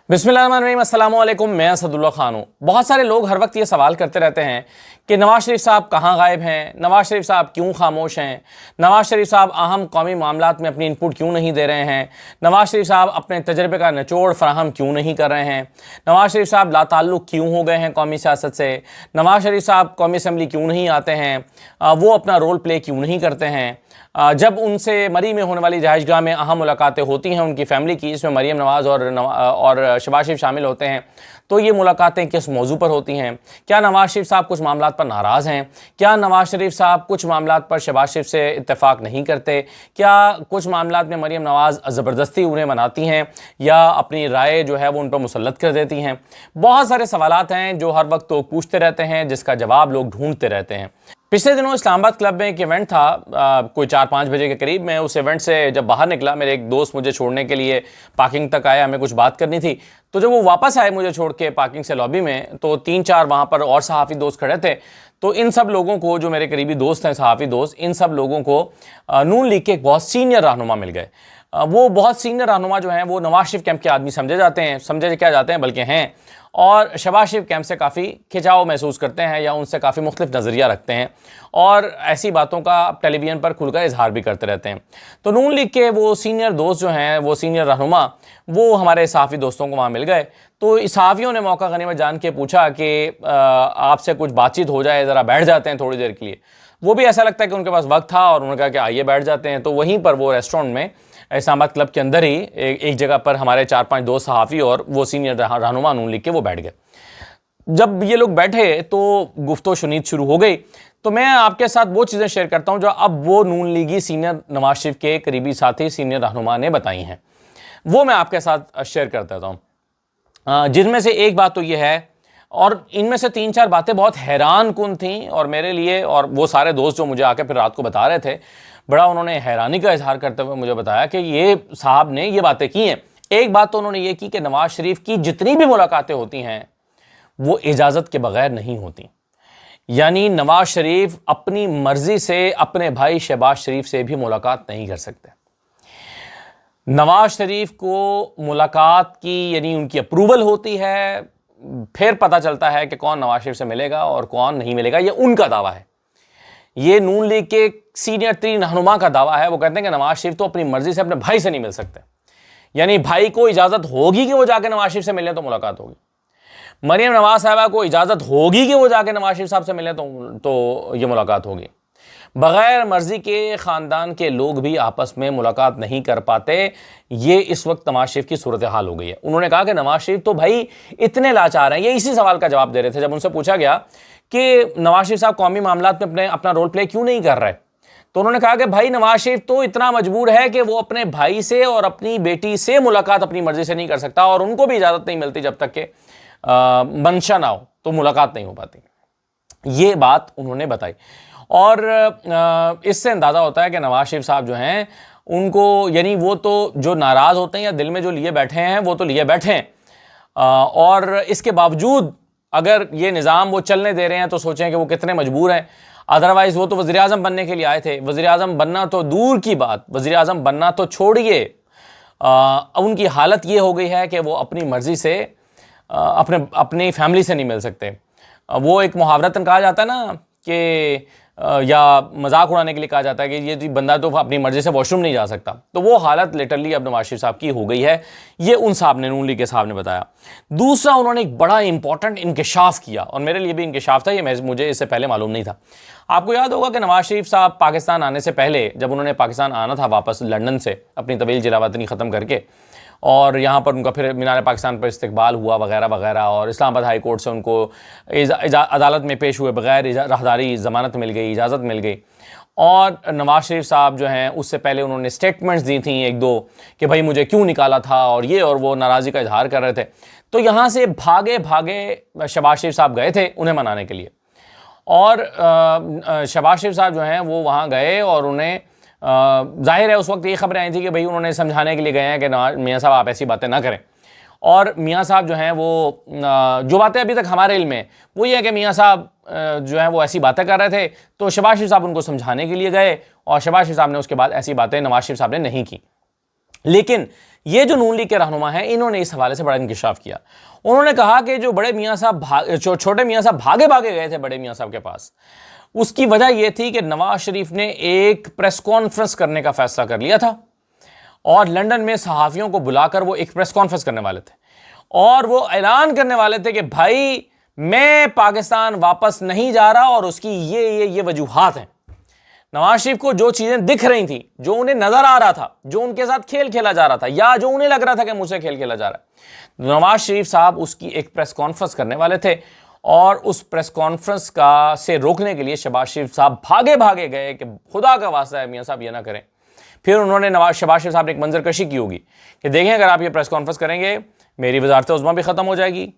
बिस्मिल्लाहिर्रहमानिर्रहीम, अस्सलाम वालेकुम। मैं असदुल्ला खान हूँ। बहुत सारे लोग हर वक्त ये सवाल करते रहते हैं कि नवाज शरीफ साहब कहाँ गायब हैं, नवाज शरीफ साहब क्यों खामोश हैं, नवाज शरीफ साहब अहम कौमी मामलात में अपनी इनपुट क्यों नहीं दे रहे हैं, नवाज शरीफ साहब अपने तजर्बे का निचोड़ फराहम क्यों नहीं कर रहे हैं, नवाज शरीफ साहब लाताल्लुक़ क्यों हो गए हैं कौमी सियासत से, नवाज शरीफ साहब कौमी असम्बली क्यों नहीं आते हैं, वो अपना रोल प्ले क्यों नहीं करते हैं। जब उनसे मरी में होने वाली जहाज़गाह में अहम मुलाकातें होती हैं उनकी फ़ैमिली की, इसमें मरीम नवाज़ और शहबाज शरीफ शामिल होते हैं, तो ये मुलाकातें किस मौजू पर होती हैं। क्या नवाज शरीफ साहब कुछ मामलात पर नाराज़ हैं, क्या नवाज शरीफ साहब कुछ मामलात पर शहबाज शरीफ से इत्तेफाक नहीं करते, क्या कुछ मामलात में मरीम नवाज़ ज़बरदस्ती उन्हें मनाती हैं या अपनी राय जो है वो उन पर मुसल्लत कर देती हैं। बहुत सारे सवालात हैं जो हर वक्त लोग पूछते रहते हैं, जिसका जवाब लोग ढूंढते रहते हैं। पिछले दिनों इस्लामाबाद क्लब में एक इवेंट था, कोई 4-5 बजे के करीब। मैं उस इवेंट से जब बाहर निकला, मेरे एक दोस्त मुझे छोड़ने के लिए पार्किंग तक आया, हमें कुछ बात करनी थी। तो जब वो वापस आए मुझे छोड़ के पार्किंग से लॉबी में, तो 3-4 वहाँ पर और सहाफ़ी दोस्त खड़े थे। तो इन सब लोगों को, जो मेरे करीबी दोस्त हैं सहाफ़ी दोस्त, इन सब लोगों को नून लीग के एक बहुत सीनियर रहनुमा मिल गए। वो बहुत सीनियर रहनुमा जो हैं वो नवाज शरीफ कैंप के आदमी समझे जाते हैं, समझे क्या जाते हैं बल्कि हैं, और शहबाज शरीफ कैंप से काफ़ी खिंचाव महसूस करते हैं या उनसे काफ़ी मुख्तलिफ नज़रिया रखते हैं और ऐसी बातों का टेलीविज़न पर खुलकर इजहार भी करते रहते हैं। तो नून लीग के वो सीनियर दोस्त जो हैं, वो सीनियर रहनुमा, वो हमारे सहाफ़ी दोस्तों को वहाँ मिल गए। तो सहाफ़ियों ने मौका गनीमत जान के पूछा कि आपसे कुछ बातचीत हो जाए, ज़रा बैठ जाते हैं थोड़ी देर के लिए। वो भी ऐसा लगता है कि उनके पास वक्त था और उन्होंने कहा कि आइए बैठ जाते हैं। तो वहीं पर वो रेस्टोरेंट में इस्लामाबाद क्लब के अंदर ही एक जगह पर हमारे 4-5 दोस्त सहाफ़ी और वो सीनियर रहनुमा नून लीग के वो बैठ गए। जब ये लोग बैठे तो गुफ्तो शुनीद शुरू हो गई। तो मैं आपके साथ वो चीज़ें शेयर करता हूँ जो अब वो नून लीगी सीनियर नवाज शरीफ के करीबी साथी सीनियर रहनुमा ने बताई हैं, वो मैं आपके साथ शेयर कर देता हूँ। जिनमें से एक बात तो ये है, और इनमें से 3-4 बातें बहुत हैरान कुन थीं और मेरे लिए, और वो सारे दोस्त जो मुझे आके फिर रात को बता रहे थे, बड़ा उन्होंने हैरानी का इजहार करते हुए मुझे बताया कि ये साहब ने ये बातें की हैं। एक बात तो उन्होंने ये की कि नवाज शरीफ की जितनी भी मुलाकातें होती हैं वो इजाज़त के बगैर नहीं होती। यानी नवाज शरीफ अपनी मर्जी से अपने भाई शहबाज शरीफ से भी मुलाकात नहीं कर सकते। नवाज शरीफ को मुलाकात की यानी उनकी अप्रूवल होती है, फिर पता चलता है कि कौन नवाज शरीफ से मिलेगा और कौन नहीं मिलेगा। ये उनका दावा है, ये नून लीग के सीनियर 3 रहनुमा का दावा है। वो कहते हैं कि नवाज शरीफ तो अपनी मर्जी से अपने भाई से नहीं मिल सकते, यानी भाई को इजाज़त होगी कि वो जाके नवाज शरीफ से मिले तो मुलाकात होगी। मरीम नवाज साहबा को इजाज़त होगी कि वो जाके नवाज शरीफ साहब से मिले तो ये मुलाकात होगी। बग़ैर मर्जी के ख़ानदान के लोग भी आपस में मुलाकात नहीं कर पाते। ये इस वक्त नवाज शरीफ की सूरत हाल हो गई है। उन्होंने कहा कि नवाज शरीफ तो भाई इतने लाचार हैं। ये इसी सवाल का जवाब दे रहे थे जब उनसे पूछा गया कि नवाज शरीफ साहब कौमी मामलात में अपना रोल प्ले क्यों नहीं कर रहे। तो उन्होंने कहा कि भाई नवाज शरीफ तो इतना मजबूर है कि वो अपने भाई से और अपनी बेटी से मुलाकात अपनी मर्जी से नहीं कर सकता, और उनको भी इजाज़त नहीं मिलती जब तक कि मंशा ना हो तो मुलाकात नहीं हो पाती। ये बात उन्होंने बताई, और इससे अंदाज़ा होता है कि नवाज शरीफ साहब जो हैं उनको, यानी वो तो जो नाराज़ होते हैं या दिल में जो लिए बैठे हैं वो तो लिए बैठे हैं, और इसके बावजूद अगर ये निज़ाम वो चलने दे रहे हैं तो सोचें कि वो कितने मजबूर हैं। अदरवाइज़ वो तो वज़ीर आज़म बनने के लिए आए थे। वज़ीर आज़म बनना तो दूर की बात, वज़ीर आज़म बनना तो छोड़िए, उनकी हालत ये हो गई है कि वो अपनी मर्ज़ी से अपनी फैमिली से नहीं मिल सकते। वो एक मुहावरतन कहा जाता है ना कि या मजाक उड़ाने के लिए कहा जाता है कि ये बंदा तो अपनी मर्जी से वॉशरूम नहीं जा सकता। तो वो हालत लिटरली अब नवाज शरीफ साहब की हो गई है। ये उन साहब ने, नून लीग के साहब ने बताया। दूसरा, उन्होंने एक बड़ा इंपॉर्टेंट इंकशाफ किया, और मेरे लिए भी इंकशाफ था, ये मुझे इससे पहले मालूम नहीं था। आपको याद होगा कि नवाज शरीफ साहब पाकिस्तान आने से पहले, जब उन्होंने पाकिस्तान आना था वापस लंदन से अपनी तवील जिलावतनी ख़त्म करके, और यहाँ पर उनका फिर मीनार पाकिस्तान पर इस्तकबाल हुआ वगैरह वगैरह, और इस्लामाबाद हाई कोर्ट से उनको अदालत में पेश हुए बगैर राहदारी ज़मानत मिल गई, इजाज़त मिल गई। और नवाज शरीफ साहब जो हैं उससे पहले उन्होंने स्टेटमेंट्स दी थी 1-2 कि भाई मुझे क्यों निकाला था और ये, और वो नाराज़गी का इजहार कर रहे थे। तो यहाँ से भागे भागे शहबाज शरीफ साहब गए थे उन्हें मनाने के लिए, और शहबाज शरीफ साहब जो हैं वो वहाँ गए, और उन्हें जाहिर है उस वक्त ये खबरें आई थी कि भाई उन्होंने समझाने के लिए गए हैं कि मियाँ साहब आप ऐसी बातें ना करें। और मियाँ साहब जो हैं वो जो बातें अभी तक हमारे इल्म में वो ये है कि मियाँ साहब जो हैं वो ऐसी बातें कर रहे थे, तो शहबाज शरीफ साहब उनको समझाने के लिए गए, और शहबाज शरीफ साहब ने उसके बाद ऐसी बातें नवाज शरीफ साहब ने नहीं की। लेकिन ये जो नून लीग के रहनुमा हैं, इन्होंने इस हवाले से बड़ा इंकशाफ किया। उन्होंने कहा कि जो बड़े मियाँ साहब छोटे मियाँ साहब भागे भागे गए थे बड़े मियाँ साहब के पास, उसकी वजह यह थी कि नवाज शरीफ ने एक प्रेस कॉन्फ्रेंस करने का फैसला कर लिया था और लंदन में सहाफ़ियों को बुलाकर वो एक प्रेस कॉन्फ्रेंस करने वाले थे और वो ऐलान करने वाले थे कि भाई मैं पाकिस्तान वापस नहीं जा रहा और उसकी ये वजूहात हैं। नवाज शरीफ को जो चीजें दिख रही थी, जो उन्हें नजर आ रहा था, जो उनके साथ खेल खेला जा रहा था या जो उन्हें लग रहा था कि मुझसे खेल खेला जा रहा है, नवाज शरीफ साहब उसकी एक प्रेस कॉन्फ्रेंस करने वाले थे और उस प्रेस कॉन्फ्रेंस का से रोकने के लिए शहबाज शरीफ साहब भागे भागे गए कि खुदा का वास्ता है मियाँ साहब ये ना करें। फिर उन्होंने शहबाज शरीफ साहब ने एक मंजरकशी की होगी कि देखें अगर आप ये प्रेस कॉन्फ्रेंस करेंगे मेरी वजारत उज़्मा भी ख़त्म हो जाएगी,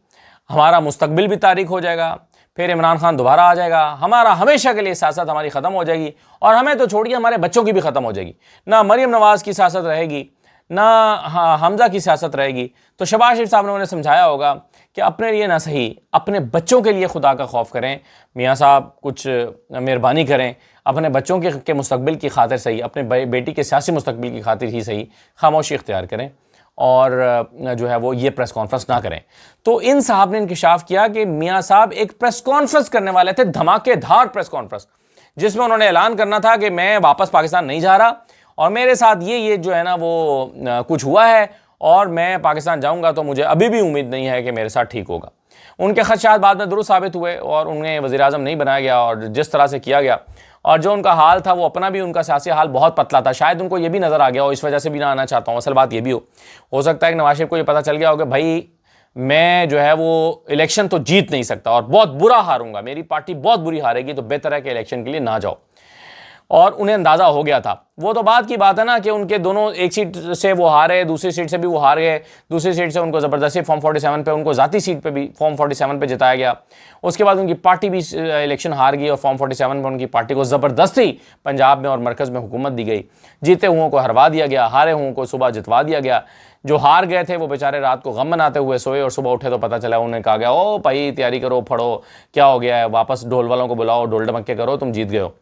हमारा मुस्तकबिल भी तारीख हो जाएगा, फिर इमरान खान दोबारा आ जाएगा, हमारा हमेशा के लिए सियासत हमारी ख़त्म हो जाएगी और हमें तो छोड़िए हमारे बच्चों की भी ख़त्म हो जाएगी, ना मरीम नवाज़ की सियासत रहेगी ना हमजा की सियासत रहेगी। तो शहबाज शरीफ साहब ने उन्हें समझाया होगा कि अपने लिए ना सही अपने बच्चों के लिए खुदा का खौफ करें, मियाँ साहब कुछ मेहरबानी करें, अपने बच्चों के मुस्तकबिल की खातिर सही, अपने बेटी के सियासी मुस्तकबिल की खातिर ही सही खामोशी इख्तियार करें और जो है वो ये प्रेस कॉन्फ्रेंस ना करें। तो इन साहब ने इंकशाफ किया कि मियाँ साहब एक प्रेस कॉन्फ्रेंस करने वाले थे, धमाकेदार प्रेस कॉन्फ्रेंस, जिसमें उन्होंने ऐलान करना था कि मैं वापस पाकिस्तान नहीं जा रहा और मेरे साथ ये जो है ना वो कुछ हुआ है और मैं पाकिस्तान जाऊंगा तो मुझे अभी भी उम्मीद नहीं है कि मेरे साथ ठीक होगा। उनके खदशात बाद में दुरुस्त साबित हुए और उन्हें वज़ीर आज़म नहीं बनाया गया और जिस तरह से किया गया और जो उनका हाल था वो अपना भी उनका सियासी हाल बहुत पतला था, शायद उनको ये भी नज़र आ गया और इस वजह से भी ना आना चाहता हूँ। असल बात ये भी हो सकता है कि नवाज शरीफ को ये पता चल गया हो कि भाई मैं जो है वो इलेक्शन तो जीत नहीं सकता और बहुत बुरा हारूंगा, मेरी पार्टी बहुत बुरी हारेगी, तो बेहतर है कि इलेक्शन के लिए ना जाओ। और उन्हें अंदाज़ा हो गया था। वो तो बात की बात है ना कि उनके दोनों एक सीट से वो हारे, दूसरी सीट से भी वो हार गए, दूसरी सीट से उनको ज़बरदस्ती फॉर्म 47 पे उनको ज़ाती सीट पे भी फॉर्म 47 पे जिताया गया। उसके बाद उनकी पार्टी भी इलेक्शन हार गई और फॉर्म 47 पे उनकी पार्टी को ज़बरदस्ती पंजाब में और मरकज़ में हुकूमत दी गई। जीते हुओं को हरवा दिया गया, हारे हुओं को सुबह जितवा दिया गया। जो हार गए थे वो बेचारे रात को गम मनाते हुए सोए और सुबह उठे तो पता चला उन्हें कहा गया ओ भाई तैयारी करो, पढ़ो, क्या हो गया है, वापस ढोल वालों को बुलाओ, ढोल ढमक्के करो, तुम जीत गए हो।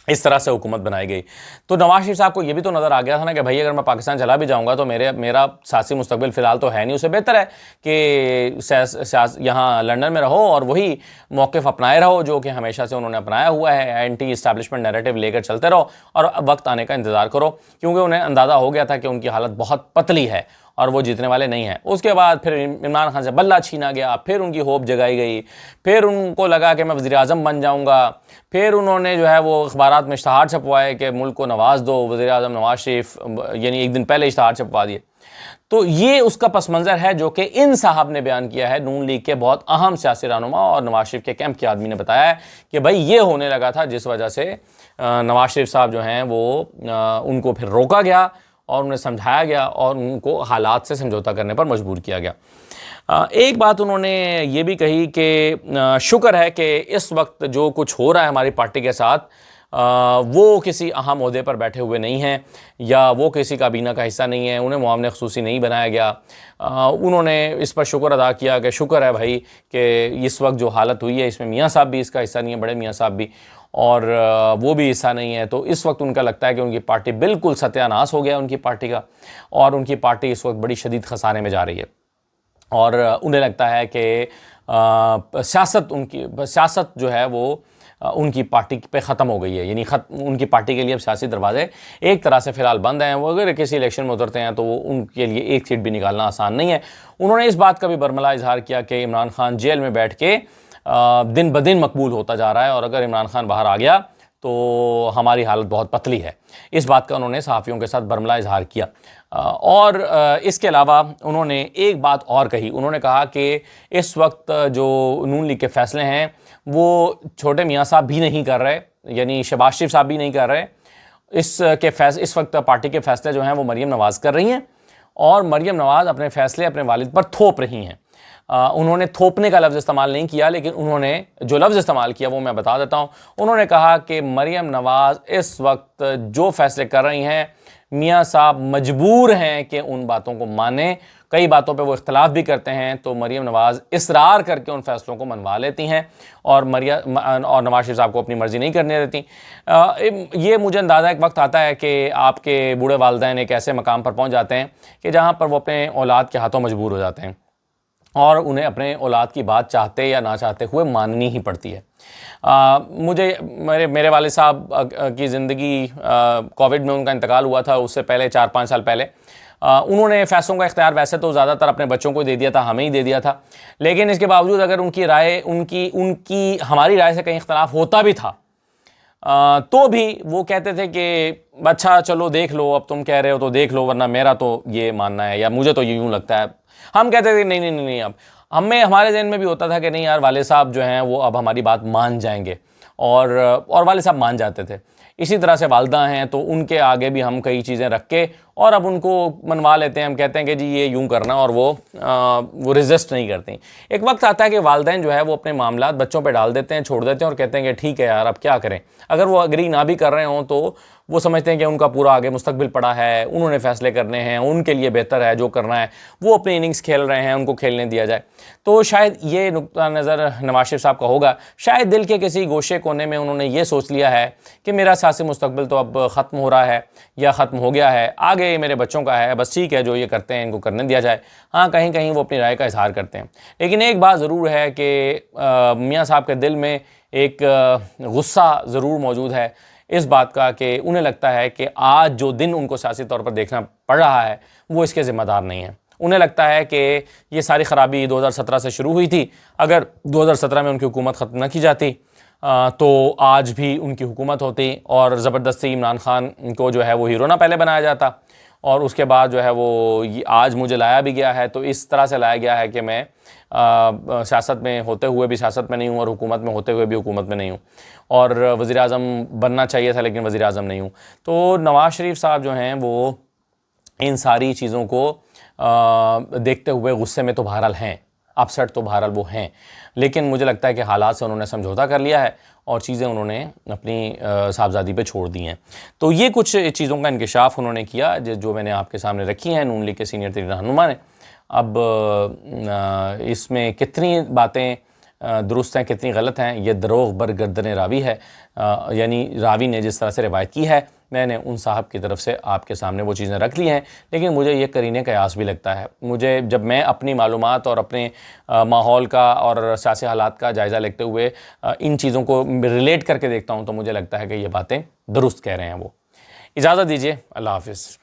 इस तरह से हुकूमत बनाई गई। तो नवाज शरीफ साहब को ये भी तो नज़र आ गया था ना कि भाई अगर मैं पाकिस्तान चला भी जाऊंगा तो मेरा सियासी मुस्तकबिल फ़िलहाल तो है नहीं, उससे बेहतर है कि यहाँ लंदन में रहो और वही मौक़िफ़ अपनाए रहो जो कि हमेशा से उन्होंने अपनाया हुआ है, एंटी इस्टेब्लिशमेंट नैरेटिव लेकर चलते रहो और वक्त आने का इंतज़ार करो, क्योंकि उन्हें अंदाज़ा हो गया था कि उनकी हालत बहुत पतली है और वो जीतने वाले नहीं हैं। उसके बाद फिर इमरान खान से बल्ला छीना गया, फिर उनकी होप जगाई गई, फिर उनको लगा कि मैं वज़ीर आज़म बन जाऊंगा, फिर उन्होंने जो है वो अखबारात में इश्तहार छपवाए कि मुल्क को नवाज दो, वज़ीर आज़म नवाज शरीफ, यानी एक दिन पहले इश्तहार छपवा दिए। तो ये उसका पस मंज़र है जो कि इन साहब ने बयान किया है, नून लीग के बहुत अहम सियासी रहनुमा और नवाज शरीफ के कैंप के आदमी ने बताया है कि भाई ये होने लगा था जिस वजह से नवाज शरीफ साहब जो हैं वो उनको फिर रोका गया और उन्हें समझाया गया और उनको हालात से समझौता करने पर मजबूर किया गया। एक बात उन्होंने ये भी कही कि शुक्र है कि इस वक्त जो कुछ हो रहा है हमारी पार्टी के साथ वो किसी अहम ओहदे पर बैठे हुए नहीं हैं या वो किसी काबीना का हिस्सा नहीं है, उन्हें मुआवने ख़ुसूसी नहीं बनाया गया। उन्होंने इस पर शुक्र अदा किया कि शुक्र है भाई कि इस वक्त जो हालत हुई है इसमें मियाँ साहब भी इसका हिस्सा नहीं है, बड़े मियाँ साहब भी, और वो भी हिस्सा नहीं है। तो इस वक्त उनका लगता है कि उनकी पार्टी बिल्कुल सत्यानाश हो गया उनकी पार्टी का और उनकी पार्टी इस वक्त बड़ी शदीद खसारे में जा रही है और उन्हें लगता है कि सियासत जो है वो उनकी पार्टी पे ख़त्म हो गई है, यानी उनकी पार्टी के लिए अब सियासी दरवाजे एक तरह से फ़िलहाल बंद हैं। वो अगर किसी इलेक्शन में उतरते हैं तो वो उनके लिए एक सीट भी निकालना आसान नहीं है। उन्होंने इस बात का भी बरमला इजहार किया कि इमरान खान जेल में बैठ के दिन ब दिन मकबूल होता जा रहा है और अगर इमरान खान बाहर आ गया तो हमारी हालत बहुत पतली है। इस बात का उन्होंने सहाफ़ियों के साथ बरमला इजहार किया और इसके अलावा उन्होंने एक बात और कही। उन्होंने कहा कि इस वक्त जो नून लीग के फ़ैसले हैं वो छोटे मियाँ साहब भी नहीं कर रहे, यानी शहबाज शरीफ साहब भी नहीं कर रहे। इस वक्त पार्टी के फ़ैसले जो हैं वो मरीम नवाज़ कर रही हैं और मरीम नवाज़ अपने फ़ैसले अपने वालिद पर थोप रही हैं। उन्होंने थोपने का लफ्ज़ इस्तेमाल नहीं किया, लेकिन उन्होंने जो लफ्ज़ इस्तेमाल किया वो मैं बता देता हूँ। उन्होंने कहा कि मरीम नवाज़ इस वक्त जो फ़ैसले कर रही हैं मियाँ साहब मजबूर हैं कि उन बातों को माने, कई बातों पे वो इख्तलाफ भी करते हैं, तो मरीम नवाज़ इसरार करके उन फैसलों को मनवा लेती हैं और नवाज शरीफ साहब को अपनी मर्ज़ी नहीं करने देती। ये मुझे अंदाज़ा एक वक्त आता है कि आपके बूढ़े वालिदैन एक ऐसे मकाम पर पहुँच जाते हैं कि जहाँ पर वो अपने औलाद के हाथों मजबूर हो जाते हैं और उन्हें अपने औलाद की बात चाहते या ना चाहते हुए माननी ही पड़ती है। मुझे मेरे वालिद साहब की ज़िंदगी कोविड में उनका इंतकाल हुआ था, उससे पहले 4-5 साल पहले उन्होंने फ़ैसलों का इख्तियार वैसे तो ज़्यादातर अपने बच्चों को दे दिया था, हमें ही दे दिया था, लेकिन इसके बावजूद अगर उनकी राय उनकी हमारी राय से कहीं इख्तिलाफ होता भी था तो भी वो कहते थे कि अच्छा चलो देख लो, अब तुम कह रहे हो तो देख लो, वरना मेरा तो ये मानना है या मुझे तो यूँ लगता है। हम कहते थे नहीं नहीं नहीं, अब हमारे ज़हन में भी होता था कि नहीं यार, वाले साहब जो हैं वो अब हमारी बात मान जाएंगे, और वाले साहब मान जाते थे। इसी तरह से वालदा हैं तो उनके आगे भी हम कई चीज़ें रख के और अब उनको मनवा लेते हैं। हम कहते हैं कि जी ये यूँ करना, और वो रेजिस्ट नहीं करती। एक वक्त आता है कि वालिदैन जो है वो अपने मामलात बच्चों पे डाल देते हैं, छोड़ देते हैं और कहते हैं कि ठीक है यार, अब क्या करें। अगर वो अग्री ना भी कर रहे हों तो वो समझते हैं कि उनका पूरा आगे मुस्तकबिल पड़ा है, उन्होंने फ़ैसले करने हैं, उनके लिए बेहतर है जो करना है, वो अपनी इनिंग्स खेल रहे हैं, उनको खेलने दिया जाए। तो शायद ये नुक्ता नज़र नवाज शरीफ साहब का होगा। शायद दिल के किसी गोशे कोने में उन्होंने ये सोच लिया है कि मेरा सियासी मुस्तकबिल तो अब ख़त्म हो रहा है या ख़त्म हो गया है, आगे मेरे बच्चों का है, बस ठीक है जो ये करते हैं इनको करने दिया जाए। हाँ, कहीं कहीं वो अपनी राय का इजहार करते हैं, लेकिन एक बात ज़रूर है कि मियाँ साहब के दिल में एक गुस्सा ज़रूर मौजूद है इस बात का कि उन्हें लगता है कि आज जो दिन उनको सियासी तौर पर देखना पड़ रहा है वो इसके ज़िम्मेदार नहीं है। उन्हें लगता है कि ये सारी ख़राबी 2017 से शुरू हुई थी। अगर 2017 में उनकी हुकूमत ख़त्म न की जाती तो आज भी उनकी हुकूमत होती और ज़बरदस्ती इमरान खान को जो है वो हीरो ना पहले बनाया जाता, और उसके बाद जो है वो आज मुझे लाया भी गया है तो इस तरह से लाया गया है कि मैं सियासत में होते हुए भी सियासत में नहीं हूँ और हुकूमत में होते हुए भी हुकूमत में नहीं हूँ, और वज़ीर-ए-आज़म बनना चाहिए था लेकिन वज़ीर-ए-आज़म नहीं हूँ। तो नवाज़ शरीफ साहब जो हैं वो इन सारी चीज़ों को देखते हुए गुस्से में तो बहरहाल हैं, अपसेट तो बहरहाल वो हैं, लेकिन मुझे लगता है कि हालात से उन्होंने समझौता कर लिया है और चीज़ें उन्होंने अपनी साहबजादी पे छोड़ दी हैं। तो ये कुछ चीज़ों का इंकशाफ उन्होंने किया जो मैंने आपके सामने रखी हैं नून लीग के सीनियर तरीन रहनुमा ने। अब इसमें कितनी बातें दुरुस्त हैं, कितनी गलत हैं, ये दरोग बर गर्दन रावी है, यानी रावी ने जिस तरह से रिवायत की है, मैंने उन साहब की तरफ से आपके सामने वो चीज़ें रख ली हैं। लेकिन मुझे ये करीने कयास भी लगता है, मुझे जब मैं अपनी मालूमात और अपने माहौल का और सियासी हालात का जायज़ा लेते हुए इन चीज़ों को रिलेट करके देखता हूँ तो मुझे लगता है कि ये बातें दुरुस्त कह रहे हैं वो। इजाज़त दीजिए, अल्लाह हाफ़िज़।